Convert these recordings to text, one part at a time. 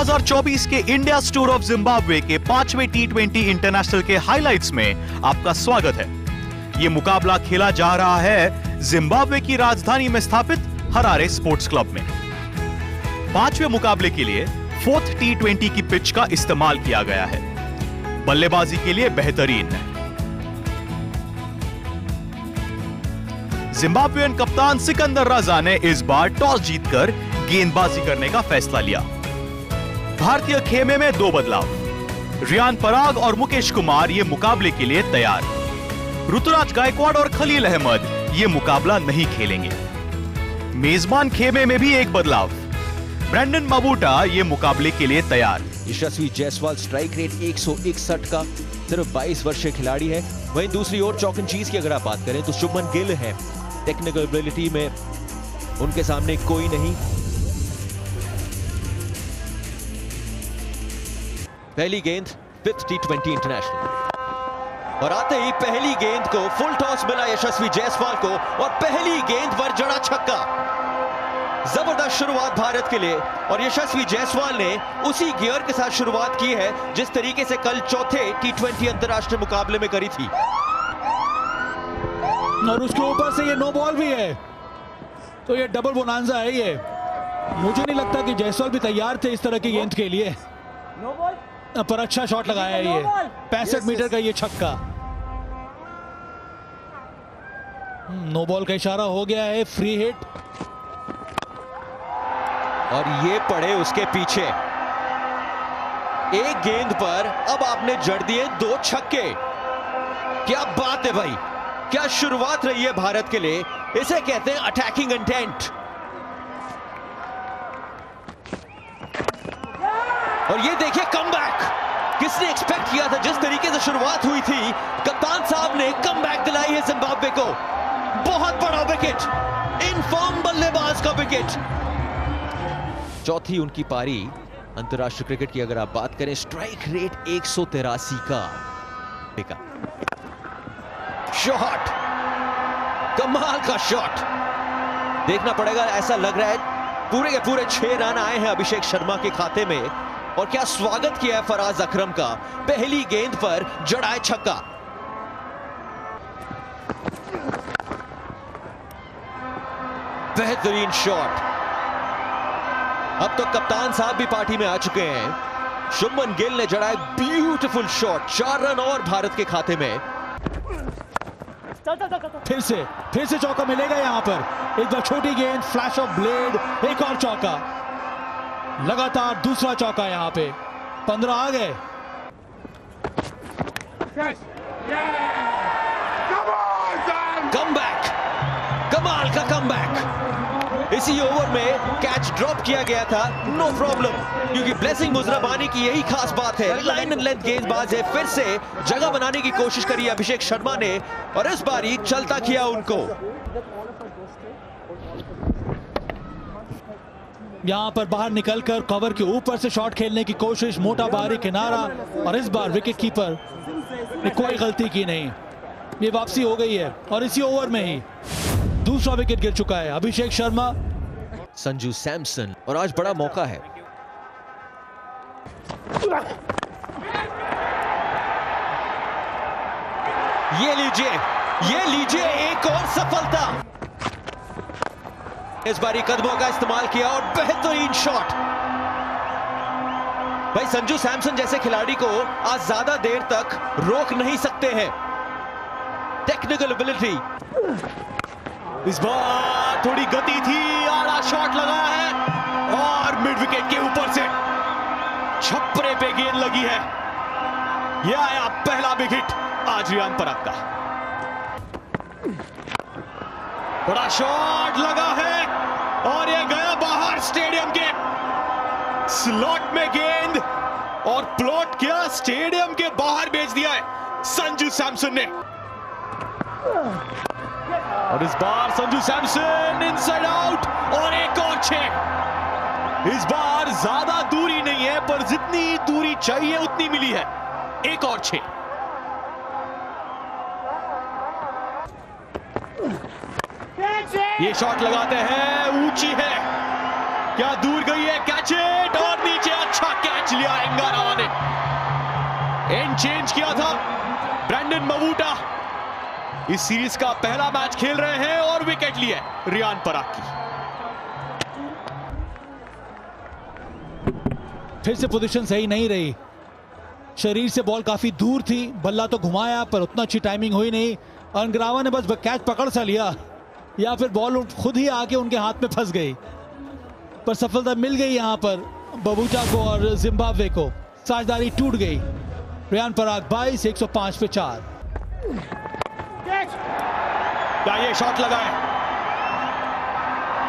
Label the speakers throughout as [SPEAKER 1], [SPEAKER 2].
[SPEAKER 1] 2024 के India tour of Zimbabwe के 5वें T20 इंटरनेशनल के हाइलाइट्स में आपका स्वागत है। ये मुकाबला खेला जा रहा है जिम्बाब्वे की राजधानी में स्थापित हरारे स्पोर्ट्स क्लब में। 5वें मुकाबले के लिए 4th T20 की पिच का इस्तेमाल किया गया है। बल्लेबाजी के लिए बेहतरीन है। जिम्बाब्वेन कप्तान सिकंदर रजा ने इस बार टॉस जीतकर गेंदबाजी करने का फैसला लिया। भारतीय खेमे में 2 बदलाव। रियान पराग और मुकेश कुमार ये मुकाबले के लिए तैयार। ऋतुराज गायकवाड़ और खलील अहमद ये मुकाबला नहीं खेलेंगे। मेजबान खेमे में भी 1 बदलाव। ब्रैंडन मबूटा ये मुकाबले के लिए तैयार।
[SPEAKER 2] यशस्वी जायसवाल स्ट्राइक रेट 161 का सिर्फ 22 वर्षीय खिलाड़ी है। वहीं दूसरी ओर चौक एंड चीज की अगर आप बात करें तो शुभमन गिल है। टेक्निकल एबिलिटी में उनके सामने कोई नहीं। पहली गेंद 5th T20 इंटरनेशनल और आते ही पहली गेंद को फुल टॉस मिला यशस्वी जायसवाल को और पहली गेंद पर जड़ा छक्का। जबरदस्त शुरुआत भारत के लिए और यशस्वी जायसवाल ने उसी गियर के साथ शुरुआत की है जिस तरीके से कल चौथे T20 अंतरराष्ट्रीय मुकाबले में करी थी।
[SPEAKER 3] और उसके ऊपर से ये नो बॉल भी है, तो ये डबल बोनांजा है। ये मुझे नहीं लगता कि जायसवाल भी तैयार थे इस तरह की गेंद के लिए, पर अच्छा शॉट लगाया है ये 65 मीटर का ये छक्का। नो बॉल का इशारा हो गया है, फ्री हिट।
[SPEAKER 2] और ये पड़े उसके पीछे। एक गेंद पर अब आपने जड़ दिए 2 छक्के। क्या बात है भाई, क्या शुरुआत रही है भारत के लिए। इसे कहते हैं अटैकिंग इंटेंट। और ये देखिए कमबैक। किसने एक्सपेक्ट किया था जिस तरीके से शुरुआत हुई थी। कप्तान साहब ने कमबैक दिलाई है जिम्बाब्वे को। बहुत बड़ा विकेट, इनफॉर्म बल्लेबाज का विकेट। चौथी उनकी पारी अंतरराष्ट्रीय क्रिकेट की अगर आप बात करें, स्ट्राइक रेट 183 का। शॉट, कमाल का शॉट। देखना पड़ेगा, ऐसा लग रहा है पूरे के पूरे 6 रन आए हैं अभिषेक शर्मा के खाते में। और क्या स्वागत किया है फराज अकरम का। पहली गेंद पर जड़ाए छक्का। बेहतरीन शॉट। अब तो कप्तान साहब भी पार्टी में आ चुके हैं। शुभमन गिल ने जड़ाए ब्यूटीफुल शॉट। 4 रन और भारत के खाते में।
[SPEAKER 3] फिर से चौका मिलेगा यहां पर। एक बार छोटी गेंद, फ्लैश ऑफ ब्लेड, एक और चौका। लगातार दूसरा चौका यहां पे। 15 आ गए।
[SPEAKER 2] कमबैक, कमाल का कमबैक। इसी ओवर में कैच ड्रॉप किया गया था, नो प्रॉब्लम, क्योंकि ब्लेसिंग मुजराबानी की यही खास बात है। लाइन एंड लेंथ गेंदबाज है। फिर से जगह बनाने की कोशिश करी अभिषेक शर्मा ने और इस बारी चलता किया उनको।
[SPEAKER 3] यहां पर बाहर निकलकर कवर के ऊपर से शॉट खेलने की कोशिश, मोटा बाहरी किनारा। और इस बार विकेट कीपर ने कोई गलती की नहीं। ये वापसी हो गई है और इसी ओवर में ही दूसरा विकेट गिर चुका है अभिषेक शर्मा।
[SPEAKER 2] संजू सैमसन, और आज बड़ा मौका है। ये लीजिए एक और सफलता। इस बारी कदमों का इस्तेमाल किया और बेहतरीन शॉट। भाई संजू सैमसन जैसे खिलाड़ी को आज ज्यादा देर तक रोक नहीं सकते हैं। Technical ability.
[SPEAKER 1] इस बार थोड़ी गति थी, आड़ा शॉट लगा है और मिड विकेट के ऊपर से छप्परे पे गेंद लगी है। यह आया पहला विकेट आज रियान पराग का। बड़ा शॉट लगा है और यह गया बाहर स्टेडियम के स्लॉट में गेंद, और प्लॉट किया स्टेडियम के बाहर भेज दिया है संजू सैमसन ने। और इस बार संजू सैमसन इनसाइड आउट और एक और 6। इस बार ज्यादा दूरी नहीं है, पर जितनी दूरी चाहिए उतनी मिली है। एक और 6। ये शॉट लगाते हैं, ऊंची है, क्या दूर गई है, कैच इट और नीचे
[SPEAKER 2] अच्छा कैच लिया एंगारावा ने, एंड चेंज किया था ब्रैंडन मवूटा। इस सीरीज का पहला मैच खेल रहे हैं और विकेट लिए रियान पराग की।
[SPEAKER 3] फिर से पोजीशन सही नहीं रही, शरीर से बॉल काफी दूर थी, बल्ला तो घुमाया पर उतना अच्छी टाइमिंग हुई नहीं। एंगारावा ने बस कैच पकड़ सा लिया या फिर बॉल खुद ही आके उनके हाथ में फंस गई, पर सफलता मिल गई यहां पर मवूटा को और जिम्बाब्वे को। साझेदारी टूट गई। रियान पराग 22, 105 पे 4।
[SPEAKER 2] क्या ये शॉट लगा है?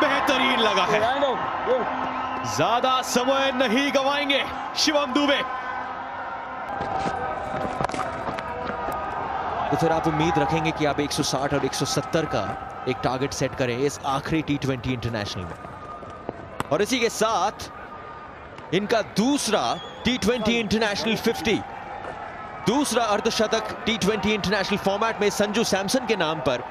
[SPEAKER 2] बेहतरीन लगा है। ज्यादा समय नहीं गवाएंगे शिवम दुबे। तो फिर आप उम्मीद रखेंगे कि आप 160 और 170 का एक टारगेट सेट करें इस आखिरी T20 इंटरनेशनल में। और इसी के साथ इनका दूसरा T20 इंटरनेशनल 50, दूसरा अर्धशतक T20 इंटरनेशनल फॉर्मेट में संजू सैमसन के नाम पर।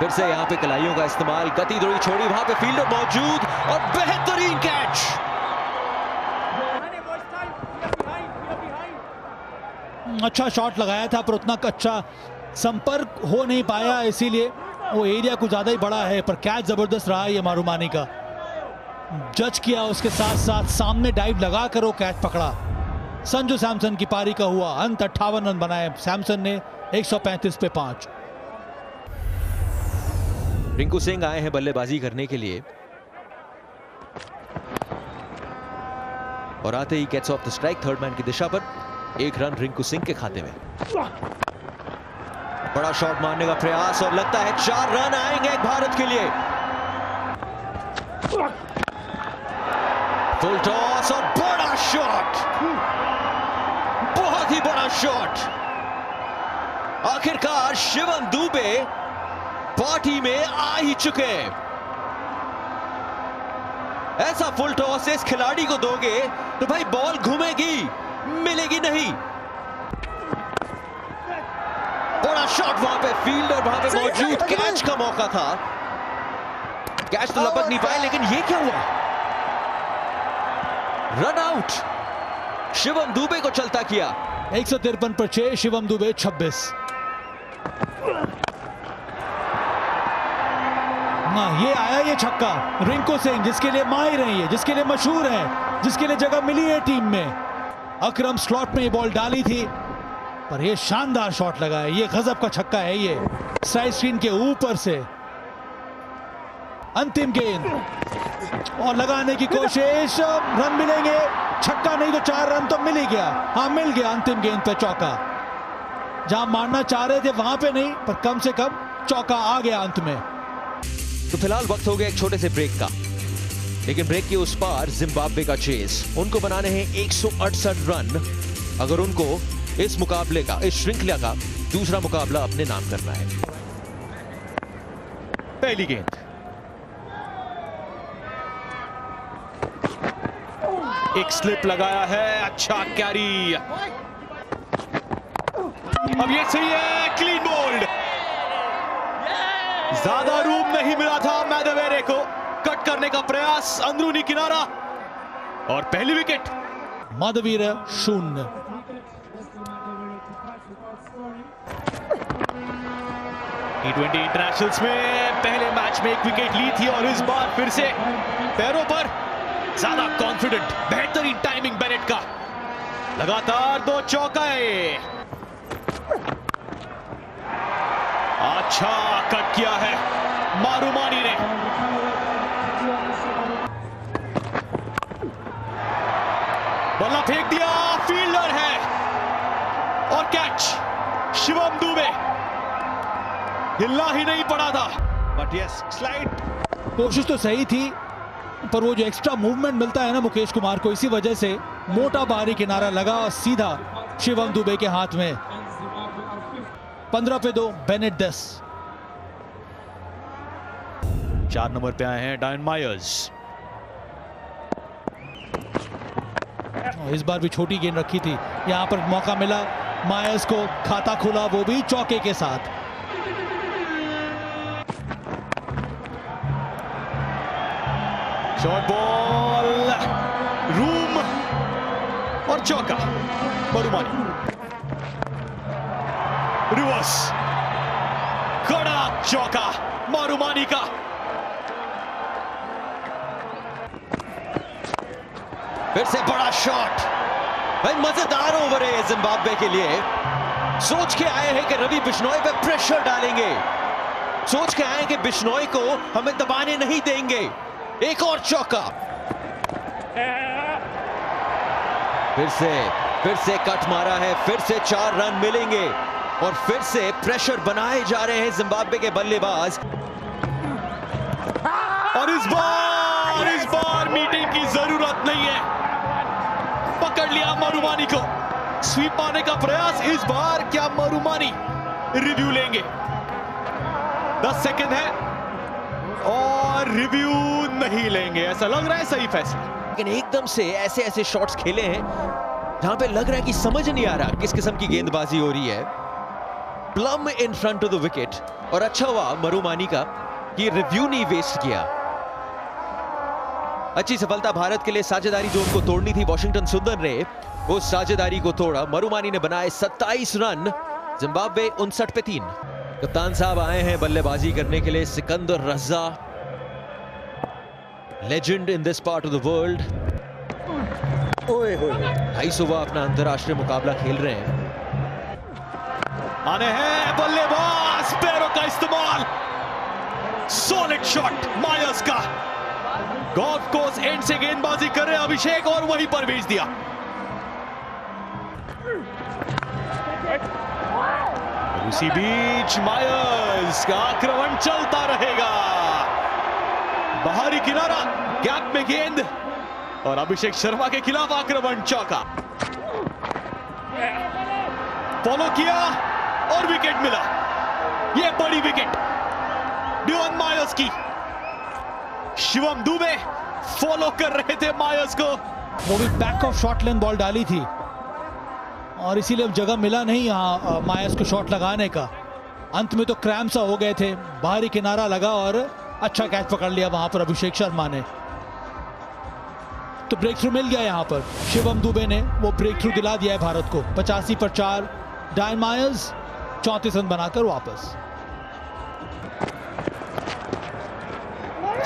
[SPEAKER 2] फिर से यहां पे कलाइयों का इस्तेमाल, गति थोड़ी छोड़ी, वहां पे फील्डर मौजूद और बेहतरीन कैच।
[SPEAKER 3] अच्छा शॉट लगाया था पर उतना अच्छा संपर्क हो नहीं पाया, इसीलिए वो एरिया कुछ ज्यादा ही बड़ा है, पर कैच जबरदस्त रहा ये मारूमानी का। जज किया, उसके साथ साथ सामने डाइव लगाकर वो कैच पकड़ा। संजू सैमसन की पारी का हुआ अंत। 58 रन बनाए सैमसन ने, 135 पे 5।
[SPEAKER 2] रिंकू सिंह आए हैं बल्लेबाजी करने के लिए और आते ही gets of the strike third man की दिशा पर। 1 रन रिंकू सिंह के खाते में। बड़ा शॉट मारने का प्रयास और लगता है 4 रन आएंगे भारत के लिए। फुल टॉस और बड़ा शॉट, बहुत ही बड़ा शॉट। आखिरकार शिवम दुबे पार्टी में आ ही चुके। ऐसा फुल टॉस इस खिलाड़ी को दोगे तो भाई बॉल घूमेगी, मिलेगी नहीं। बड़ा शॉट, वहां पे फील्डर वहां पे मौजूद, कैच का मौका था। कैच तो लपक नहीं पाए, लेकिन ये क्या हुआ? Run out. शिवम दुबे को चलता किया।
[SPEAKER 3] 153 पर 6, शिवम दुबे 26। ये आया ये छक्का रिंकू सिंह, जिसके लिए माहिर है, ये जिसके लिए मशहूर है, जिसके लिए जगह मिली है टीम में। अकरम स्लॉट में ये बॉल डाली थी, पर ये शानदार शॉट लगा है। ये गजब का छक्का है, ये साइड स्क्रीन के ऊपर से। अंतिम गेंद और लगाने की कोशिश, रन मिलेंगे। छक्का नहीं तो 4 रन तो मिल ही गया। हाँ, मिल गया अंतिम गेंद पे चौका। जहां मारना चाह रहे थे वहां पे नहीं, पर कम से कम चौका आ गया अंत में।
[SPEAKER 2] तो फिलहाल वक्त हो गया एक छोटे से ब्रेक का, लेकिन ब्रेक के उस पार जिम्बाब्वे का चेस। उनको बनाने हैं 168 रन अगर उनको इस मुकाबले का, इस श्रृंखला का दूसरा मुकाबला अपने नाम करना है। पहली गेंद, एक स्लिप लगाया है, अच्छा कैरी। अब ये सही है, क्लीन बोल्ड। ज्यादा रूम नहीं मिला था मैदेवेरे को, कट करने का प्रयास, अंदरूनी किनारा और पहली विकेट।
[SPEAKER 3] माधवीर 0।
[SPEAKER 2] T20 इंटरनेशनल्स में पहले मैच में 1 विकेट ली थी और इस बार फिर से पैरों पर, ज्यादा कॉन्फिडेंट। बेहतरीन टाइमिंग बेनेट का, लगातार 2 चौके। अच्छा कट किया है मारूमानी ने। बल्ला फेंक दिया, फील्डर है और कैच। शिवम दुबे हिलना ही नहीं पड़ा था, बट यस स्लाइड।
[SPEAKER 3] कोशिश तो सही थी, पर वो जो एक्स्ट्रा मूवमेंट मिलता है ना मुकेश कुमार को, इसी वजह से मोटा बाहरी किनारा लगा और सीधा शिवम दुबे के हाथ में। 15 पे 2, बेनेट 10।
[SPEAKER 2] 4 नंबर पे आए हैं डायन मायर्स।
[SPEAKER 3] इस बार भी छोटी गेंद रखी थी, यहां पर मौका मिला मायर्स को, खाता खुला, वो भी चौके के साथ।
[SPEAKER 1] शॉर्ट बॉल, रूम और चौका। मरुमानी रिवर्स, कड़ा चौका मरुमानी का।
[SPEAKER 2] फिर से बड़ा शॉट। भाई मजेदार ओवर है जिम्बाब्वे के लिए। सोच के आए हैं कि रवि बिश्नोई पे प्रेशर डालेंगे, सोच के आए हैं कि बिश्नोई को हमें दबाने नहीं देंगे। एक और चौका, फिर से कट मारा है, फिर से 4 रन मिलेंगे और फिर से प्रेशर बनाए जा रहे हैं जिम्बाब्वे के बल्लेबाज।
[SPEAKER 1] और इस बार मीटिंग की जरूरत नहीं है, पकड़ लिया मरुमानी को। स्वीप मारने का प्रयास इस बार, क्या मरुमानी रिव्यू लेंगे? 10 सेकंड है और रिव्यू नहीं लेंगे, ऐसा लग रहा है सही फैसला।
[SPEAKER 2] लेकिन एकदम से ऐसे शॉट्स खेले हैं जहां पे लग रहा है कि समझ नहीं आ रहा किस किस्म की गेंदबाजी हो रही है। Plum in front of the wicket, और अच्छा हुआ मरुमानी का कि रिव्यू नहीं वेस्ट किया। अच्छी सफलता भारत के लिए। साझेदारी जोन को तोड़नी थी वॉशिंगटन सुंदर ने, उस साझेदारी को तोड़ा। मरुमानी ने बनाए 27 रन, जिम्बाब्वे 59 पे 3। कप्तान साहब आए हैं बल्लेबाजी करने के लिए। Sikandar Raza, legend in this part of the world, 250 अपना अंतरराष्ट्रीय मुकाबला खेल रहे हैं।
[SPEAKER 1] आने हैं बल्लेबाज, पैरों का इस्तेमाल, सॉलिड शॉट मायर्स का। गोल्फ कोर्स एंड से गेंदबाजी कर रहे अभिषेक और वहीं पर भेज दिया। उसी बीच मायर्स का आक्रमण चलता रहेगा। बाहरी किनारा, गैप में गेंद और अभिषेक शर्मा के खिलाफ आक्रमण, चौका। फॉलो किया और विकेट मिला। यह बड़ी विकेट डियोन मायर्स की। शिवम दुबे फॉलो कर रहे थे मायर्स को।
[SPEAKER 3] वो भी back of short length ball डाली थी और इसीलिए जगह मिला नहीं यहां मायर्स को शॉट लगाने का। अंत में तो क्रैम्प सा हो गए थे, बाहरी किनारा लगा और अच्छा कैच पकड़ लिया वहां पर अभिषेक शर्मा ने। तो ब्रेक थ्रू मिल गया यहां पर। शिवम दुबे ने वो ब्रेक थ्रू दिला दिया है भारत को। 85 पर 4, डायन मायर्स 34 रन बनाकर वापस।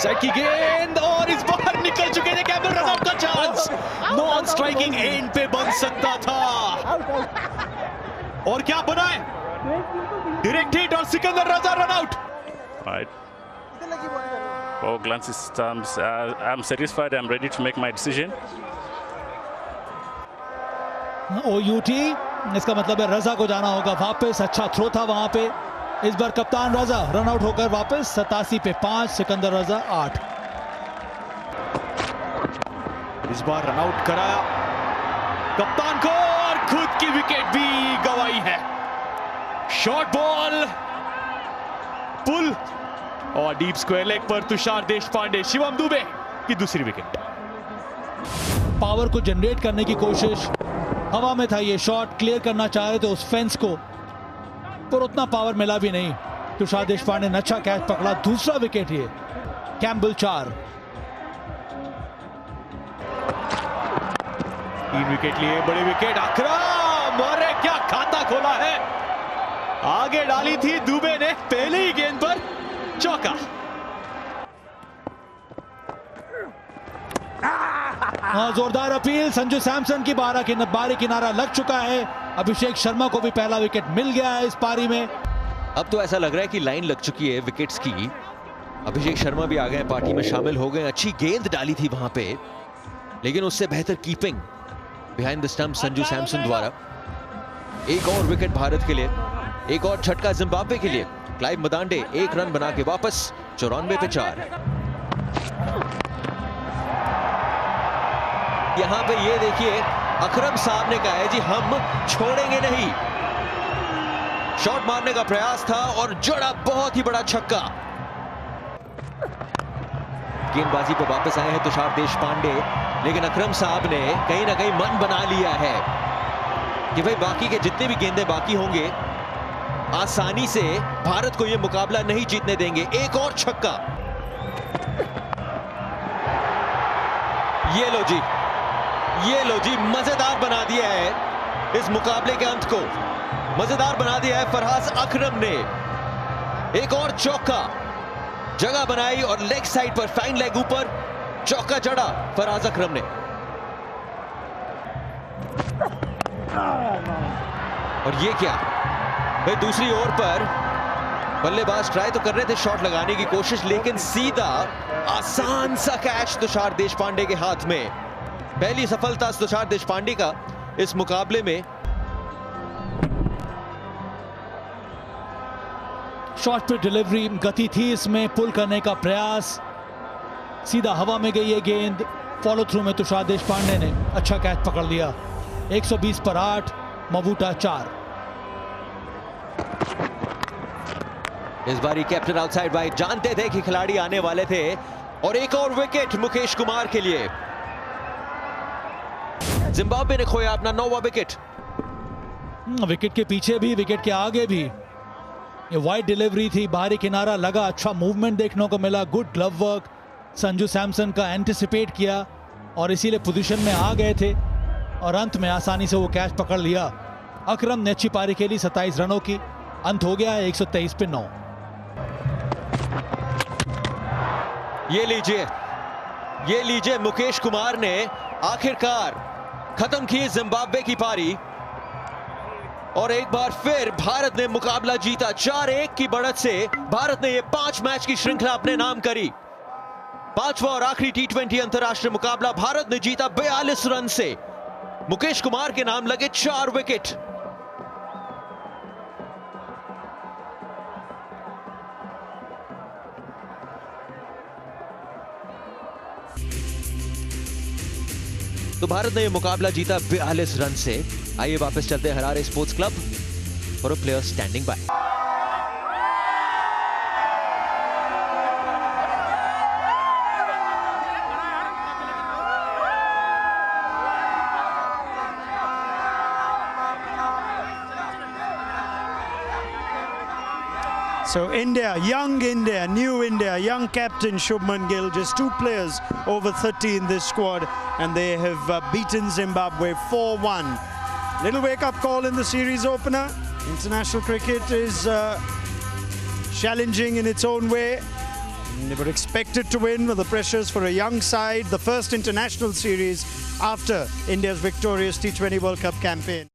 [SPEAKER 1] सेट की गेंद और इस बार निकल चुके थे कैमरन, रन आउट का चांस नॉन स्ट्राइकिंग एंड पे बन सकता था। और क्या बना है, डायरेक्ट हिट और Sikandar Raza run out.
[SPEAKER 4] Oh, glances terms. I'm satisfied. I'm ready to make my decision.
[SPEAKER 3] OUT, इसका मतलब है रजा को जाना होगा वापस। अच्छा थ्रो था वहां पे। इस बार कप्तान रजा रन आउट होकर वापस। 87 पे 5, सिकंदर रजा 8।
[SPEAKER 1] इस बार रन आउट कराया कप्तान को और खुद की विकेट भी गंवाई है। शॉर्ट बॉल, पुल और डीप स्क्वायर लेग पर तुषार देशपांडे। शिवम दुबे की दूसरी विकेट।
[SPEAKER 3] पावर को जनरेट करने की कोशिश, हवा में था ये शॉट, क्लियर करना चाह रहे थे उस फेंस को, पर उतना पावर मिला भी नहीं। तुषार देशपांडे ने अच्छा कैच पकड़ा, दूसरा विकेट ये। कैम्बल 4।
[SPEAKER 1] 3 विकेट लिए, बड़े विकेट। अकरम, अरे क्या खाता खोला है। आगे डाली थी दुबे ने पहले ही गेंद पर, चौका।
[SPEAKER 3] जोरदार अपील, संजू सैमसन की बारी किनारा लग चुका है। अभिषेक शर्मा को भी पहला विकेट मिल गया है इस पारी में।
[SPEAKER 2] अब तो ऐसा लग रहा है कि लाइन लग चुकी है विकेट्स की। अभिषेक शर्मा भी आ गए, पार्टी में शामिल हो गए। अच्छी गेंद डाली थी वहां पे, लेकिन उससे बेहतर keeping behind the stump Sanju Samson द्वारा। एक और विकेट भारत के लिए, एक और झटका जिम्बाब्वे के लिए। क्लाइव मदांडे 1 रन बना के वापस। 94 पे 4। यहां पे ये देखिए, अकरम साहब ने कहा है जी हम छोड़ेंगे नहीं। शॉट मारने का प्रयास था और जड़ा बहुत ही बड़ा छक्का। गेंदबाजी पे वापस आए हैं तुषार देशपांडे, लेकिन अकरम साहब ने कहीं ना कहीं मन बना लिया है कि भाई बाकी के जितने भी गेंदें बाकी होंगे, आसानी से भारत को यह मुकाबला नहीं जीतने देंगे। एक और छक्का। ये लो जी मजेदार बना दिया है इस मुकाबले के अंत को। मजेदार बना दिया है फरहाज अकरम ने। एक और चौका, जगह बनाई और लेग साइड पर फाइन लेग ऊपर चौका जड़ा फरहाज अकरम ने। और ये क्या भाई, दूसरी ओर पर बल्लेबाज ट्राई तो कर रहे थे शॉट लगाने की कोशिश, लेकिन सीधा आसान सा कैच तुषार देशपांडे के हाथ में। पहली सफलता तुषार देशपांडे का इस मुकाबले में।
[SPEAKER 3] शॉट पे डिलीवरी, गति थी इसमें, पुल करने का प्रयास, सीधा हवा में गई ये गेंद। फॉलो थ्रू में तुषार देशपांडे ने अच्छा कैच पकड़ लिया। 120 पर 8, मबूटा 4।
[SPEAKER 2] इस बारी कैप्टन आउटसाइड वाइड, जानते थे कि खिलाड़ी आने वाले थे। और एक और विकेट मुकेश कुमार के लिए। जिम्बाब्वे ने खोया अपना 9वां विकेट।
[SPEAKER 3] विकेट के पीछे भी, विकेट के आगे भी। ये वाइड डिलीवरी थी, बाहरी किनारा लगा, अच्छा मूवमेंट देखने को मिला, good glove work. Sanju Samson का एंटिसिपेट किया और इसीलिए पोजीशन में आ गए थे और अंत में आसानी से वो कैच पकड़ लिया। अकरम ने अच्छी पारी खेली 27 रनों की। अंत हो गया है 123 पे 9।
[SPEAKER 2] ये लीजिए मुकेश कुमार ने आखिरकार खत्म की जिम्बाब्वे की पारी और एक बार फिर भारत ने मुकाबला जीता। 4-1 की बढ़त से भारत ने ये 5 मैच की श्रृंखला अपने नाम करी। 5वां और आखिरी T20 अंतरराष्ट्रीय मुकाबला भारत ने जीता 42 रन से। मुकेश कुमार के नाम लगे 4 विकेट। तो भारत ने यह मुकाबला जीता 42 रन से। आइए वापस चलते हैं Harare sports club for a player standing bye.
[SPEAKER 5] So India, new India, young captain Shubman Gill, just 2 players over 30 in this squad, and they have beaten Zimbabwe 4-1. Little wake-up call in the series opener. International cricket is challenging in its own way. They were expected to win with the pressures for a young side, the first international series after India's victorious T20 World Cup campaign.